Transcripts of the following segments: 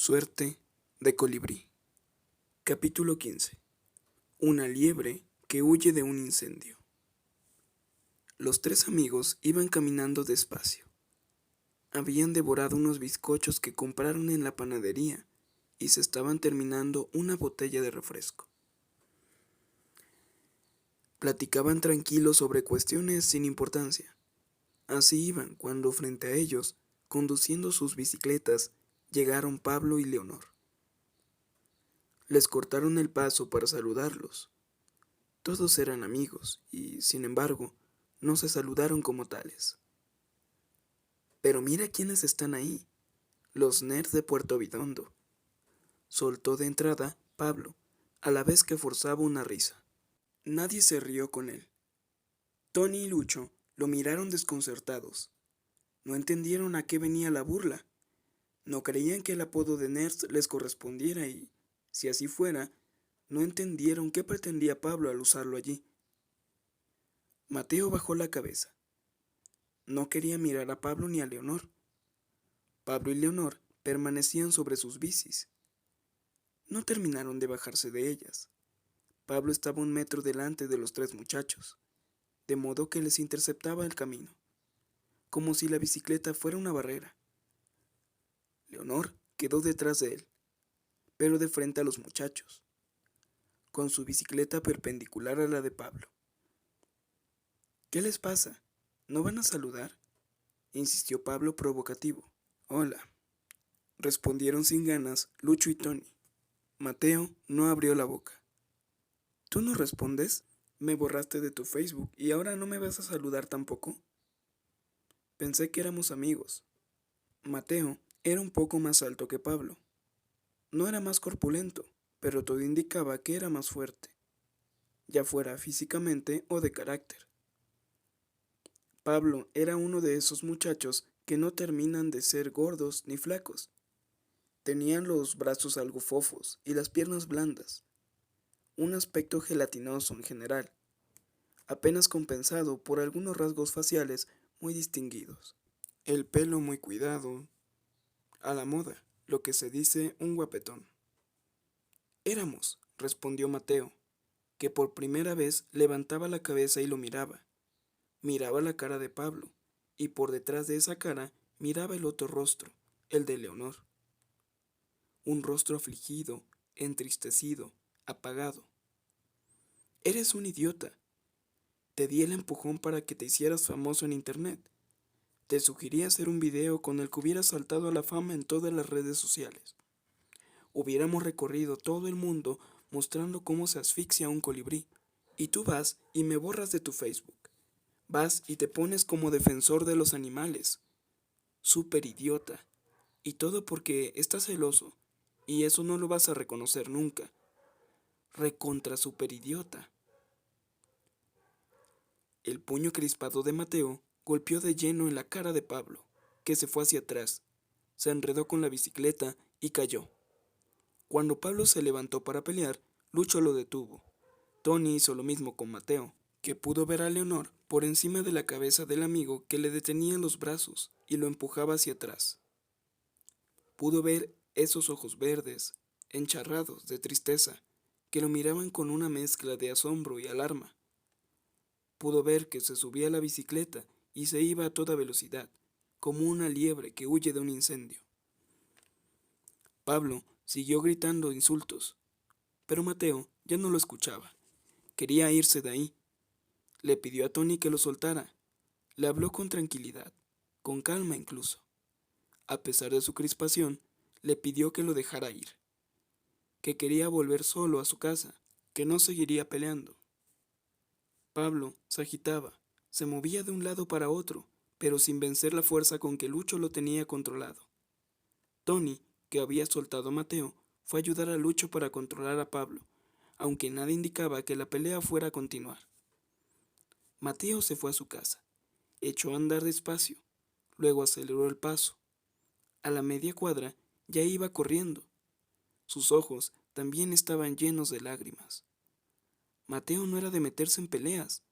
Suerte de colibrí. Capítulo 15. Una liebre que huye de un incendio. Los tres amigos iban caminando despacio. Habían devorado unos bizcochos que compraron en la panadería y se estaban terminando una botella de refresco. Platicaban tranquilos sobre cuestiones sin importancia. Así iban cuando frente a ellos, conduciendo sus bicicletas, llegaron Pablo y Leonor. Les cortaron el paso para saludarlos. Todos eran amigos y, sin embargo, no se saludaron como tales. Pero mira quiénes están ahí, los nerds de Puerto Vidondo, soltó de entrada Pablo, a la vez que forzaba una risa. Nadie se rió con él. Tony y Lucho lo miraron desconcertados. No entendieron a qué venía la burla. No creían que el apodo de nerds les correspondiera y, si así fuera, no entendieron qué pretendía Pablo al usarlo allí. Mateo bajó la cabeza. No quería mirar a Pablo ni a Leonor. Pablo y Leonor permanecían sobre sus bicis. No terminaron de bajarse de ellas. Pablo estaba 1 metro delante de los tres muchachos, de modo que les interceptaba el camino, como si la bicicleta fuera una barrera. Leonor quedó detrás de él, pero de frente a los muchachos, con su bicicleta perpendicular a la de Pablo. ¿Qué les pasa? ¿No van a saludar?, insistió Pablo provocativo. Hola, respondieron sin ganas Lucho y Tony. Mateo no abrió la boca. ¿Tú no respondes? Me borraste de tu Facebook y ahora no me vas a saludar tampoco. Pensé que éramos amigos. Mateo era un poco más alto que Pablo. No era más corpulento, pero todo indicaba que era más fuerte, ya fuera físicamente o de carácter. Pablo era uno de esos muchachos que no terminan de ser gordos ni flacos. Tenían los brazos algo fofos y las piernas blandas. Un aspecto gelatinoso en general, apenas compensado por algunos rasgos faciales muy distinguidos. El pelo muy cuidado, a la moda, lo que se dice un guapetón. Éramos, respondió Mateo, que por primera vez levantaba la cabeza y lo miraba. Miraba la cara de Pablo, y por detrás de esa cara miraba el otro rostro, el de Leonor. Un rostro afligido, entristecido, apagado. Eres un idiota. Te di el empujón para que te hicieras famoso en internet. Te sugerí hacer un video con el que hubieras saltado a la fama en todas las redes sociales. Hubiéramos recorrido todo el mundo mostrando cómo se asfixia un colibrí. Y tú vas y me borras de tu Facebook. Vas y te pones como defensor de los animales. Súper idiota. Y todo porque estás celoso. Y eso no lo vas a reconocer nunca. Recontra súper idiota. El puño crispado de Mateo golpeó de lleno en la cara de Pablo, que se fue hacia atrás, se enredó con la bicicleta y cayó. Cuando Pablo se levantó para pelear, Lucho lo detuvo. Tony hizo lo mismo con Mateo, que pudo ver a Leonor por encima de la cabeza del amigo que le detenía los brazos y lo empujaba hacia atrás. Pudo ver esos ojos verdes, encharrados de tristeza, que lo miraban con una mezcla de asombro y alarma. Pudo ver que se subía a la bicicleta y se iba a toda velocidad, como una liebre que huye de un incendio. Pablo siguió gritando insultos, pero Mateo ya no lo escuchaba. Quería irse de ahí. Le pidió a Tony que lo soltara. Le habló con tranquilidad, con calma incluso. A pesar de su crispación, le pidió que lo dejara ir, que quería volver solo a su casa, que no seguiría peleando. Pablo se agitaba, se movía de un lado para otro, pero sin vencer la fuerza con que Lucho lo tenía controlado. Tony, que había soltado a Mateo, fue a ayudar a Lucho para controlar a Pablo, aunque nada indicaba que la pelea fuera a continuar. Mateo se fue a su casa, echó a andar despacio, luego aceleró el paso. A la media cuadra ya iba corriendo. Sus ojos también estaban llenos de lágrimas. Mateo no era de meterse en peleas.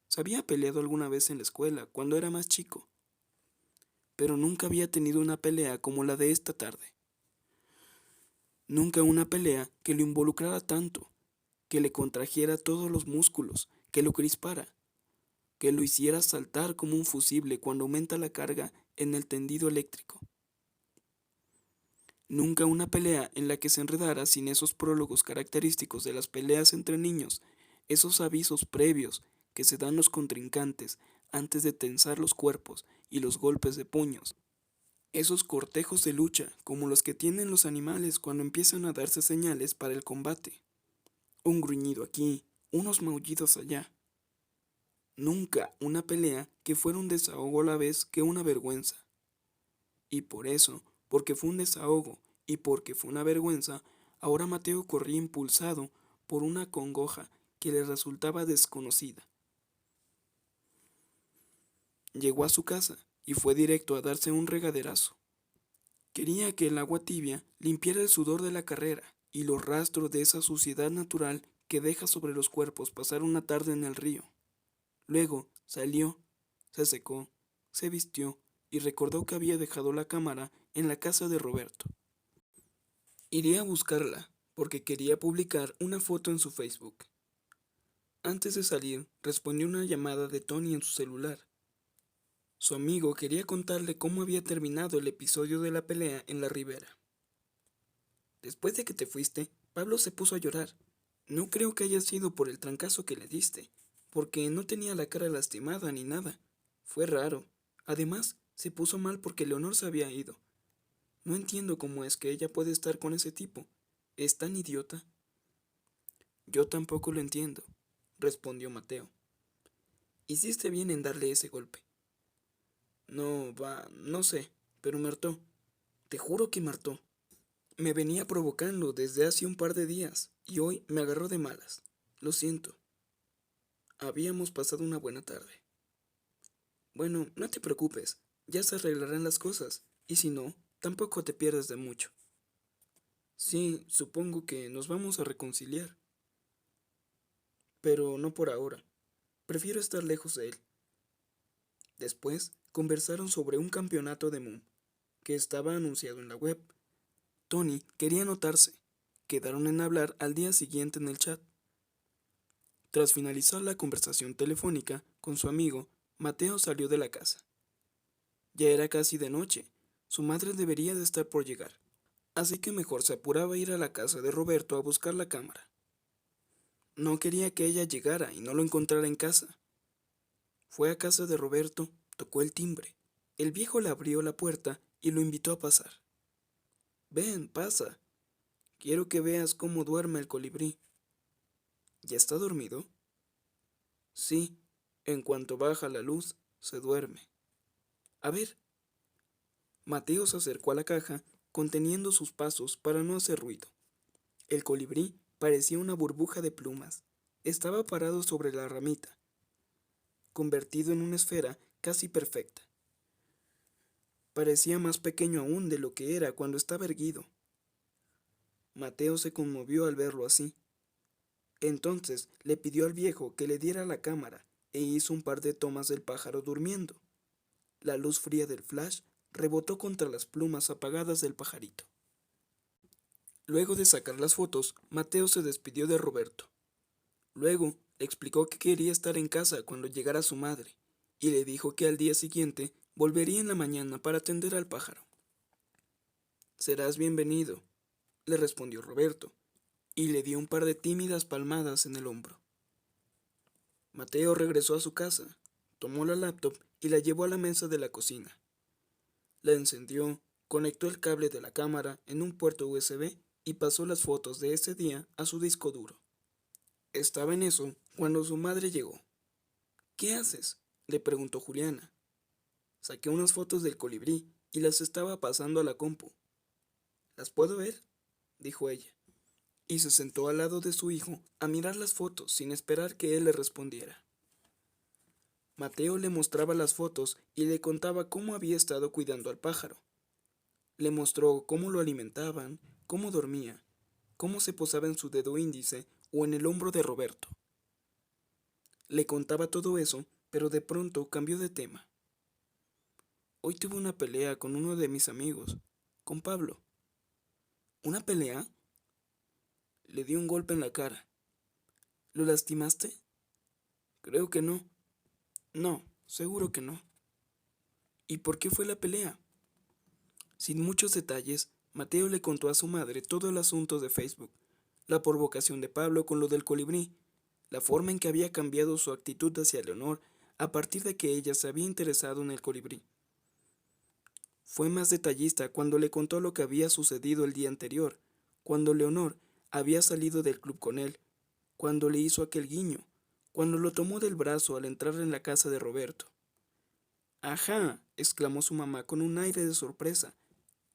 Se había peleado alguna vez en la escuela, cuando era más chico, pero nunca había tenido una pelea como la de esta tarde. Nunca una pelea que lo involucrara tanto, que le contrajera todos los músculos, que lo crispara, que lo hiciera saltar como un fusible cuando aumenta la carga en el tendido eléctrico. Nunca una pelea en la que se enredara sin esos prólogos característicos de las peleas entre niños, esos avisos previos que se dan los contrincantes antes de tensar los cuerpos y los golpes de puños, esos cortejos de lucha como los que tienen los animales cuando empiezan a darse señales para el combate. Un gruñido aquí, unos maullidos allá. Nunca una pelea que fuera un desahogo a la vez que una vergüenza. Y por eso, porque fue un desahogo y porque fue una vergüenza, ahora Mateo corría impulsado por una congoja que le resultaba desconocida. Llegó a su casa y fue directo a darse un regaderazo. Quería que el agua tibia limpiara el sudor de la carrera y los rastros de esa suciedad natural que deja sobre los cuerpos pasar una tarde en el río. Luego salió, se secó, se vistió y recordó que había dejado la cámara en la casa de Roberto. Iría a buscarla porque quería publicar una foto en su Facebook. Antes de salir, respondió una llamada de Tony en su celular. Su amigo quería contarle cómo había terminado el episodio de la pelea en la ribera. Después de que te fuiste, Pablo se puso a llorar. No creo que haya sido por el trancazo que le diste, porque no tenía la cara lastimada ni nada. Fue raro. Además, se puso mal porque Leonor se había ido. No entiendo cómo es que ella puede estar con ese tipo. ¿Es tan idiota? Yo tampoco lo entiendo, respondió Mateo. Hiciste bien en darle ese golpe. No sé, pero me hartó. Te juro que me hartó. Me venía provocando desde hace un par de días y hoy me agarró de malas. Lo siento. Habíamos pasado una buena tarde. Bueno, no te preocupes, ya se arreglarán las cosas, y si no, tampoco te pierdas de mucho. Sí, supongo que nos vamos a reconciliar, pero no por ahora. Prefiero estar lejos de él. Después, conversaron sobre un campeonato de Moon, que estaba anunciado en la web. Tony quería anotarse. Quedaron en hablar al día siguiente en el chat. Tras finalizar la conversación telefónica con su amigo, Mateo salió de la casa. Ya era casi de noche. Su madre debería de estar por llegar. Así que mejor se apuraba a ir a la casa de Roberto a buscar la cámara. No quería que ella llegara y no lo encontrara en casa. Fue a casa de Roberto, tocó el timbre. El viejo le abrió la puerta y lo invitó a pasar. Ven, pasa. Quiero que veas cómo duerme el colibrí. ¿Ya está dormido? Sí, en cuanto baja la luz, se duerme. A ver. Mateo se acercó a la caja, conteniendo sus pasos para no hacer ruido. El colibrí parecía una burbuja de plumas. Estaba parado sobre la ramita, convertido en una esfera casi perfecta. Parecía más pequeño aún de lo que era cuando estaba erguido. Mateo se conmovió al verlo así. Entonces le pidió al viejo que le diera la cámara e hizo un par de tomas del pájaro durmiendo. La luz fría del flash rebotó contra las plumas apagadas del pajarito. Luego de sacar las fotos, Mateo se despidió de Roberto. Luego le explicó que quería estar en casa cuando llegara su madre, y le dijo que al día siguiente volvería en la mañana para atender al pájaro. Serás bienvenido, le respondió Roberto, y le dio un par de tímidas palmadas en el hombro. Mateo regresó a su casa, tomó la laptop y la llevó a la mesa de la cocina. La encendió, conectó el cable de la cámara en un puerto USB y pasó las fotos de ese día a su disco duro. Estaba en eso cuando su madre llegó. ¿Qué haces?, le preguntó Juliana. Saqué unas fotos del colibrí y las estaba pasando a la compu. ¿Las puedo ver?, dijo ella, y se sentó al lado de su hijo a mirar las fotos sin esperar que él le respondiera. Mateo le mostraba las fotos y le contaba cómo había estado cuidando al pájaro. Le mostró cómo lo alimentaban, cómo dormía, cómo se posaba en su dedo índice o en el hombro de Roberto. Le contaba todo eso, pero de pronto cambió de tema. Hoy tuve una pelea con uno de mis amigos, con Pablo. ¿Una pelea? Le di un golpe en la cara. ¿Lo lastimaste? Creo que no. No, seguro que no. ¿Y por qué fue la pelea? Sin muchos detalles, Mateo le contó a su madre todo el asunto de Facebook, la provocación de Pablo con lo del colibrí, la forma en que había cambiado su actitud hacia Leonor a partir de que ella se había interesado en el colibrí. Fue más detallista cuando le contó lo que había sucedido el día anterior, cuando Leonor había salido del club con él, cuando le hizo aquel guiño, cuando lo tomó del brazo al entrar en la casa de Roberto. «Ajá», exclamó su mamá con un aire de sorpresa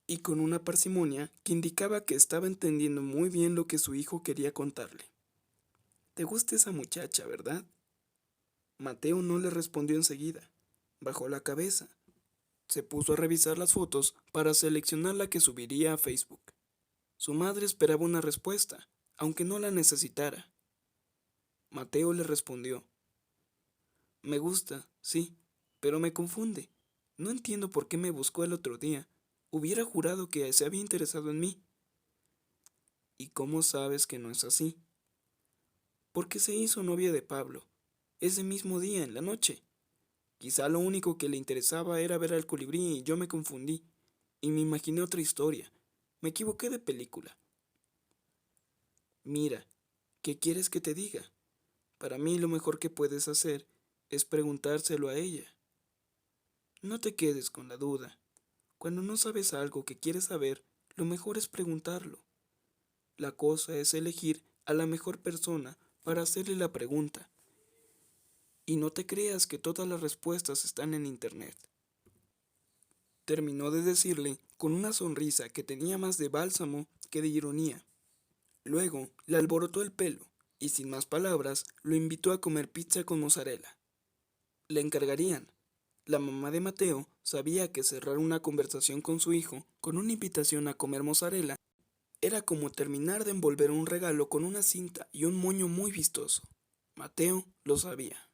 y con una parsimonia que indicaba que estaba entendiendo muy bien lo que su hijo quería contarle. «Te gusta esa muchacha, ¿verdad?». Mateo no le respondió enseguida. Bajó la cabeza. Se puso a revisar las fotos para seleccionar la que subiría a Facebook. Su madre esperaba una respuesta, aunque no la necesitara. Mateo le respondió: «Me gusta, sí, pero me confunde. No entiendo por qué me buscó el otro día. Hubiera jurado que se había interesado en mí». «¿Y cómo sabes que no es así?». «Porque se hizo novia de Pablo, ese mismo día, en la noche. Quizá lo único que le interesaba era ver al colibrí y yo me confundí, y me imaginé otra historia. Me equivoqué de película». «Mira, ¿qué quieres que te diga? Para mí lo mejor que puedes hacer es preguntárselo a ella. No te quedes con la duda. Cuando no sabes algo que quieres saber, lo mejor es preguntarlo. La cosa es elegir a la mejor persona para hacerle la pregunta. Y no te creas que todas las respuestas están en internet». Terminó de decirle con una sonrisa que tenía más de bálsamo que de ironía. Luego le alborotó el pelo y sin más palabras lo invitó a comer pizza con mozzarella. Le encargarían. La mamá de Mateo sabía que cerrar una conversación con su hijo con una invitación a comer mozzarella era como terminar de envolver un regalo con una cinta y un moño muy vistoso. Mateo lo sabía.